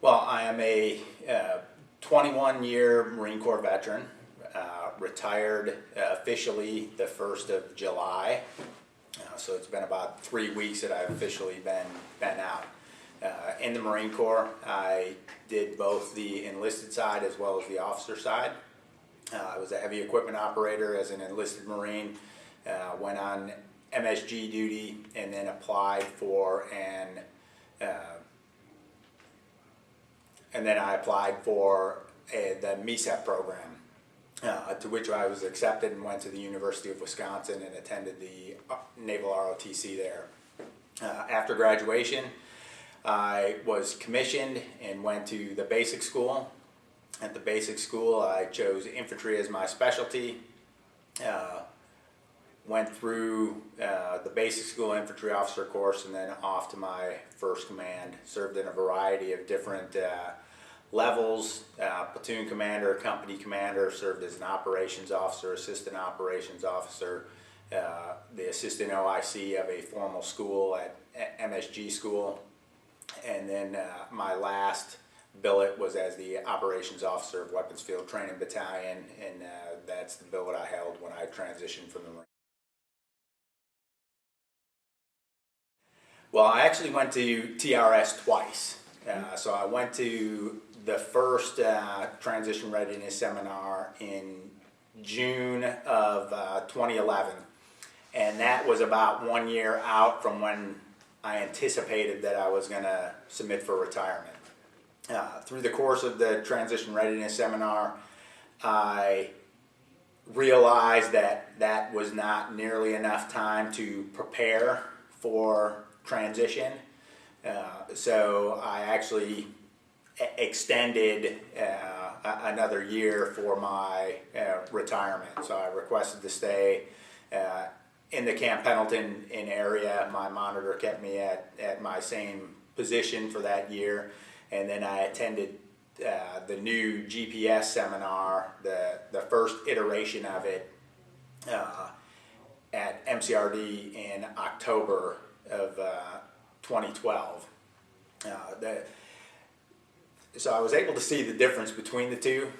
Well, I am a 21-year Marine Corps veteran, retired officially the 1st of July. So it's been about 3 weeks that I've officially been out. In the Marine Corps, I did both the enlisted side as well as the officer side. I was a heavy equipment operator as an enlisted Marine, went on MSG duty, and then applied for the MESEP program, to which I was accepted and went to the University of Wisconsin and attended the Naval ROTC there. After graduation, I was commissioned and went to the basic school. At the basic school, I chose infantry as my specialty. Went through the basic school infantry officer course and then off to my first command. Served in a variety of different levels, platoon commander, company commander, served as an operations officer, assistant operations officer, the assistant OIC of a formal school at MSG school, and then my last billet was as the operations officer of Weapons Field Training Battalion, and that's the billet I held when I transitioned from the Marine. Well, I actually went to TRS twice. So I went to the first transition readiness seminar in June of 2011, and that was about 1 year out from when I anticipated that I was going to submit for retirement. Through the course of the transition readiness seminar, I realized that that was not nearly enough time to prepare for transition. So I actually extended another year for my retirement. So I requested to stay in the Camp Pendleton area. My monitor kept me at my same position for that year. And then I attended the new GPS seminar, the first iteration of it, at MCRD in October of 2012. So I was able to see the difference between the two.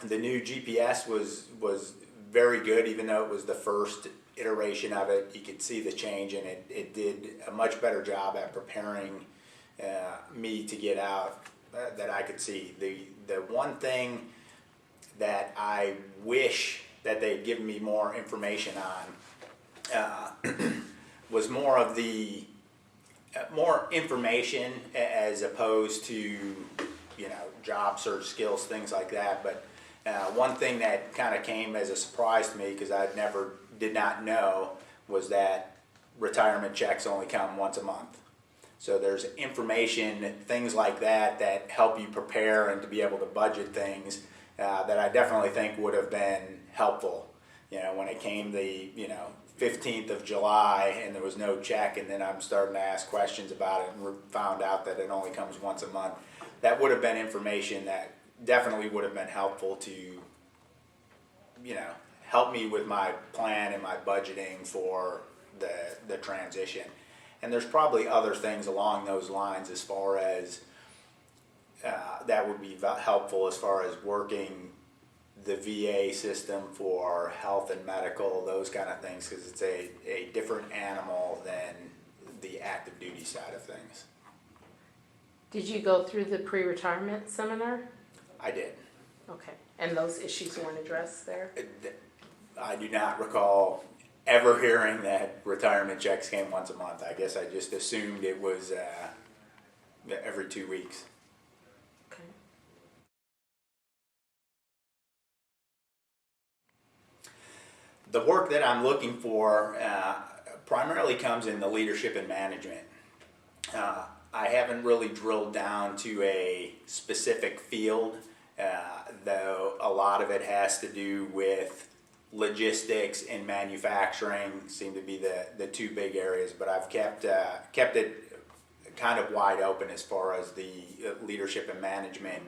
The new GPS was very good, even though it was the first iteration of it. You could see the change, and it did a much better job at preparing me to get out that I could see. The one thing that I wish that they'd given me more information on was more information as opposed to, job search skills, things like that. But one thing that kind of came as a surprise to me, because I did not know, was that retirement checks only come once a month. So there's information, things like that help you prepare and to be able to budget things that I definitely think would have been helpful. When it came the 15th of July and there was no check, and then I'm starting to ask questions about it and found out that it only comes once a month. That would have been information that definitely would have been helpful to, help me with my plan and my budgeting for the transition. And there's probably other things along those lines as far as that would be helpful as far as working the VA system for health and medical, those kind of things, because it's a different animal than the active duty side of things. Did you go through the pre-retirement seminar? I did. Okay, and those issues weren't addressed there? I do not recall ever hearing that retirement checks came once a month. I guess I just assumed it was every 2 weeks. Okay. The work that I'm looking for primarily comes in the leadership and management. I haven't really drilled down to a specific field, though a lot of it has to do with logistics and manufacturing seem to be the two big areas, but I've kept it kind of wide open as far as the leadership and management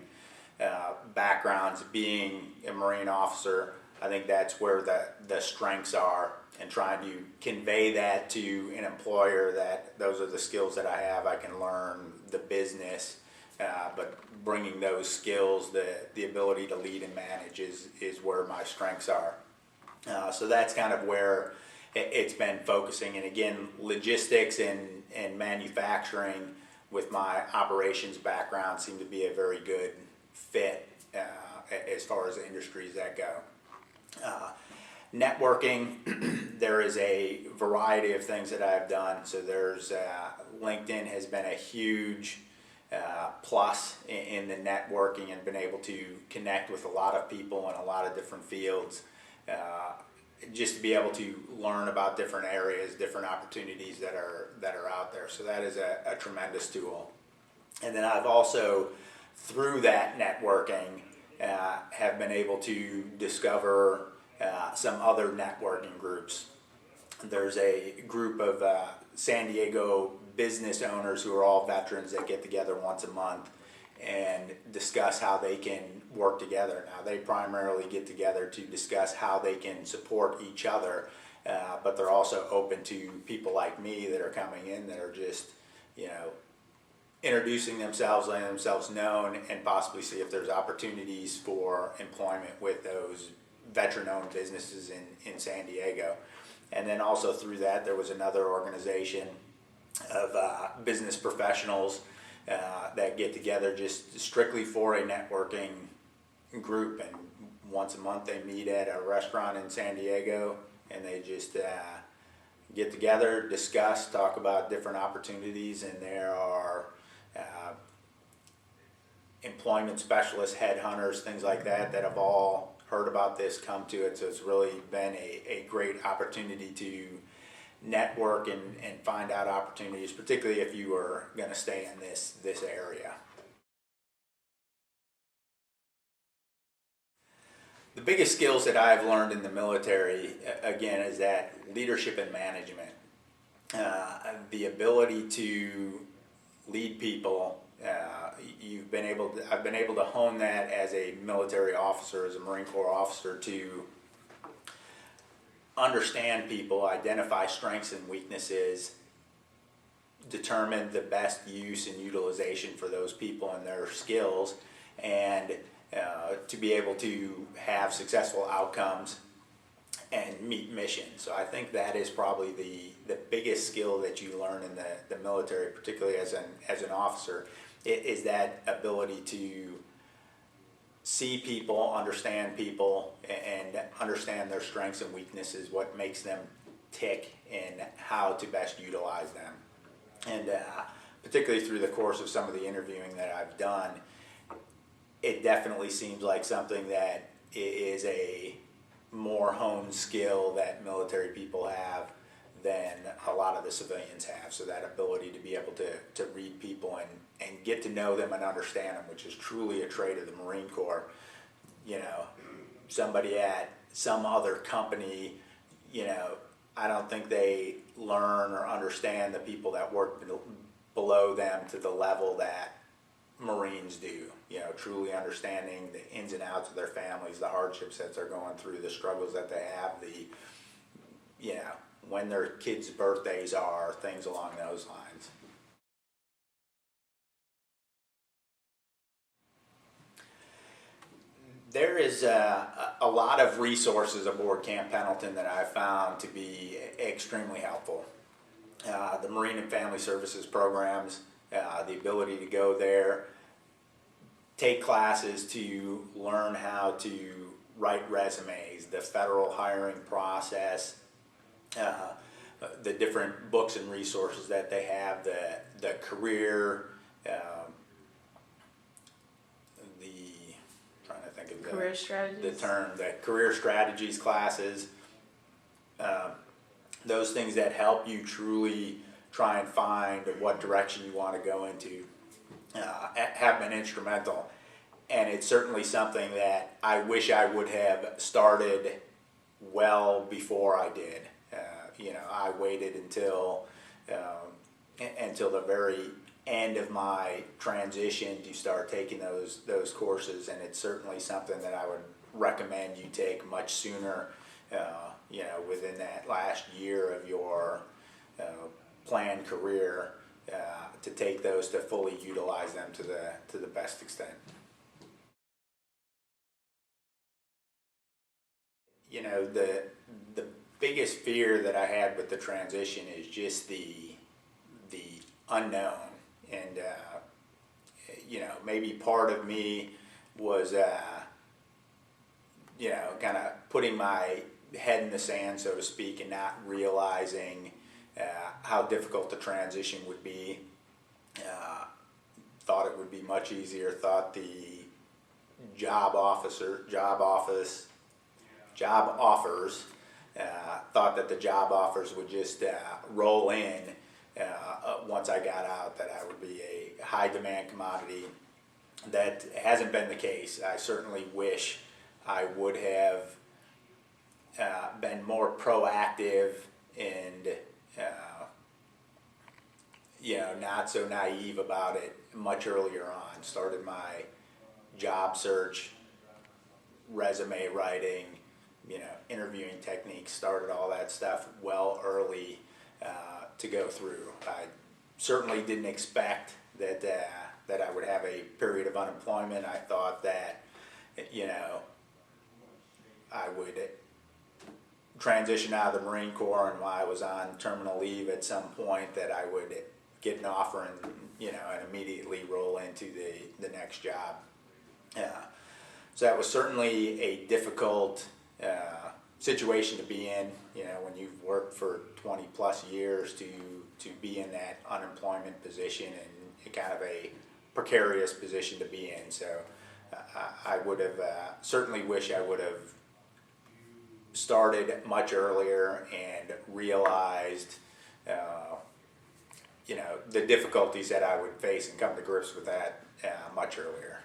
backgrounds. Being a Marine officer, I think that's where the strengths are, and trying to convey that to an employer that those are the skills that I have. I can learn the business but bringing those skills, the ability to lead and manage is where my strengths are. So that's kind of where it's been focusing. And again, logistics and manufacturing with my operations background seem to be a very good fit as far as the industries that go. Networking, there is a variety of things that I've done. So there's LinkedIn has been a huge plus in the networking, and been able to connect with a lot of people in a lot of different fields, just to be able to learn about different areas, different opportunities that are out there. So that is a tremendous tool. And then I've also, through that networking, have been able to discover some other networking groups. There's a group of San Diego business owners who are all veterans that get together once a month and discuss how they can work together. Now, they primarily get together to discuss how they can support each other, but they're also open to people like me that are coming in that are just, introducing themselves, letting themselves known, and possibly see if there's opportunities for employment with those veteran-owned businesses in San Diego. And then also through that, there was another organization of business professionals that get together just strictly for a networking group. And once a month they meet at a restaurant in San Diego, and they just get together, discuss, talk about different opportunities. And there are employment specialists, headhunters, things like that have all heard about this, come to it. So it's really been a great opportunity to network and find out opportunities, particularly if you are going to stay in this area. The biggest skills that I've learned in the military, again, is that leadership and management. The ability to lead people. I've been able to hone that as a military officer, as a Marine Corps officer, to understand people, identify strengths and weaknesses, determine the best use and utilization for those people and their skills, and to be able to have successful outcomes and meet missions. So I think that is probably the biggest skill that you learn in the military, particularly as an officer, is that ability to see people, and understand their strengths and weaknesses, what makes them tick, and how to best utilize them. And particularly through the course of some of the interviewing that I've done, it definitely seems like something that is a more honed skill that military people have than a lot of the civilians have. So that ability to be able to read people and get to know them and understand them, which is truly a trait of the Marine Corps. Somebody at some other company, I don't think they learn or understand the people that work below them to the level that Marines do. Truly understanding the ins and outs of their families, the hardships that they're going through, the struggles that they have, when their kids' birthdays are, things along those lines. There is a lot of resources aboard Camp Pendleton that I've found to be extremely helpful. The Marine and Family Services programs, the ability to go there, take classes to learn how to write resumes, the federal hiring process, the different books and resources that they have, the career, Career strategies. The term, the career strategies classes, those things that help you truly try and find what direction you want to go into, have been instrumental. And it's certainly something that I wish I would have started well before I did. I waited until the very end of my transition to start taking those courses, and it's certainly something that I would recommend you take much sooner, within that last year of your planned career, to take those to fully utilize them to the best extent. You know, the biggest fear that I had with the transition is just the unknown, and you know, maybe part of me was you know, kind of putting my head in the sand, so to speak, and not realizing how difficult the transition would be. Thought it would be much easier. Thought the job offers thought that the job offers would just roll in once I got out, that I would be a high demand commodity. That hasn't been the case. I certainly wish I would have been more proactive and you know, not so naive about it much earlier on. Started my job search, resume writing, you know, interviewing techniques, started all that stuff well early to go through. I certainly didn't expect that that I would have a period of unemployment. I thought that, you know, I would transition out of the Marine Corps, and while I was on terminal leave at some point, that I would get an offer and, you know, and immediately roll into the next job. So that was certainly a difficult situation to be in, you know, when you've worked for 20 plus years to be in that unemployment position, and kind of a precarious position to be in. So I would have certainly wish I would have started much earlier and realized you know, the difficulties that I would face, and come to grips with that much earlier.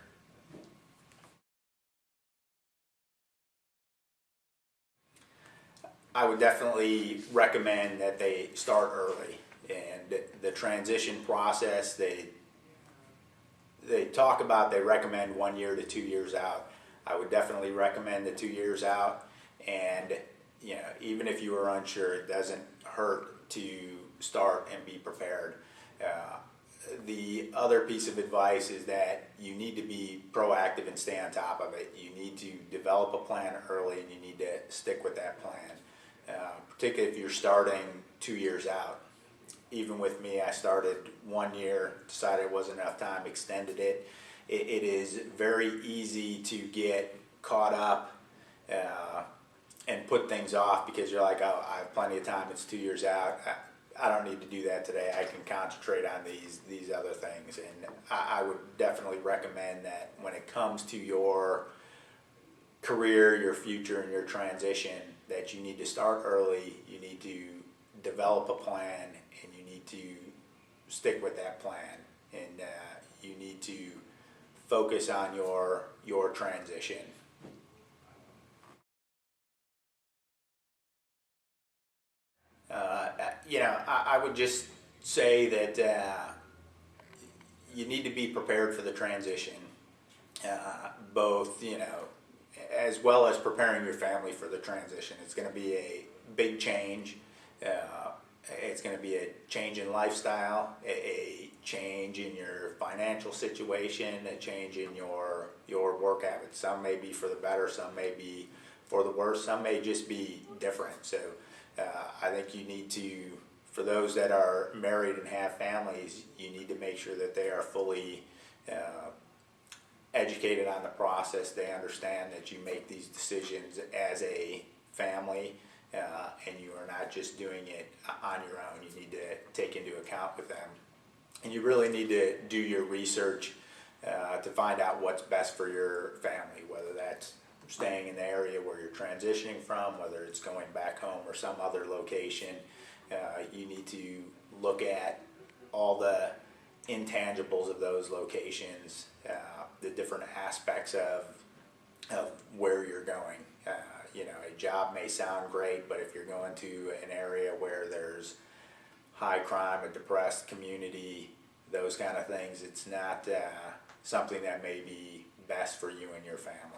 I would definitely recommend that they start early, and the transition process, they talk about, they recommend 1 year to 2 years out. I would definitely recommend the 2 years out, and you know, even if you are unsure, it doesn't hurt to start and be prepared. The other piece of advice is that you need to be proactive and stay on top of it. You need to develop a plan early, and you need to stick with that plan, particularly if you're starting 2 years out. Even with me, I started 1 year, decided it wasn't enough time, extended it. It is very easy to get caught up and put things off, because you're like, oh, I have plenty of time, it's 2 years out, I don't need to do that today, I can concentrate on these other things. And I would definitely recommend that when it comes to your career, your future, and your transition, that you need to start early, you need to develop a plan, and you need to stick with that plan, and you need to focus on your transition. You know, I would just say that you need to be prepared for the transition, both, you know, as well as preparing your family for the transition. It's going to be a big change. It's going to be a change in lifestyle, a change in your financial situation, a change in your work habits. Some may be for the better, some may be for the worse, some may just be different. So I think you need to, for those that are married and have families, you need to make sure that they are fully educated on the process. They understand that you make these decisions as a family, and you are not just doing it on your own. You need to take into account with them. And you really need to do your research to find out what's best for your family, whether that's staying in the area where you're transitioning from, whether it's going back home or some other location. You need to look at all the intangibles of those locations, the different aspects of where you're going. You know, a job may sound great, but if you're going to an area where there's high crime, a depressed community, those kind of things, it's not something that may be best for you and your family.